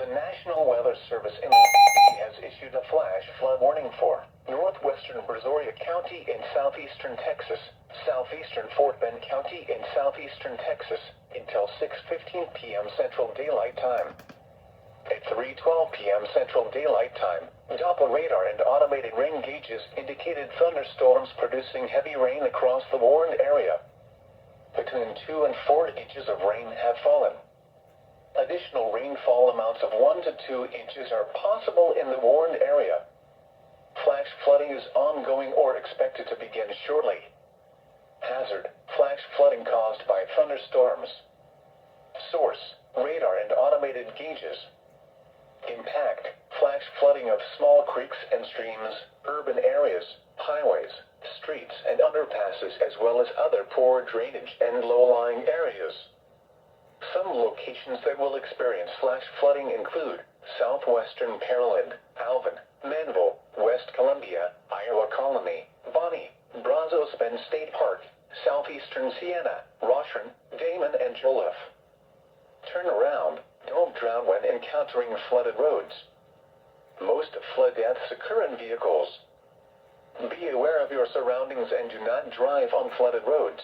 The National Weather Service in has issued a flash flood warning for Northwestern Brazoria County in southeastern Texas, southeastern Fort Bend County in southeastern Texas, until 6:15 p.m. Central Daylight Time. At 3:12 p.m. Central Daylight Time, Doppler radar and automated rain gauges indicated thunderstorms producing heavy rain across the warned area. Between 2 and 4 inches of rain have fallen. Additional rainfall amounts of 1 to 2 inches are possible in the warned area. Flash flooding is ongoing or expected to begin shortly. Hazard: flash flooding caused by thunderstorms. Source: radar and automated gauges. Impact: flash flooding of small creeks and streams, urban areas, highways, streets and underpasses, as well as other poor drainage and low-lying areas. Some locations that will experience flash flooding include Southwestern Pearland, Alvin, Manville, West Columbia, Iowa Colony, Bonnie, Brazoria State Park, Southeastern Siena, Roshren, Damon and Joliffe. Turn around. Don't drown when encountering flooded roads. Most flood deaths occur in vehicles. Be aware of your surroundings and do not drive on flooded roads.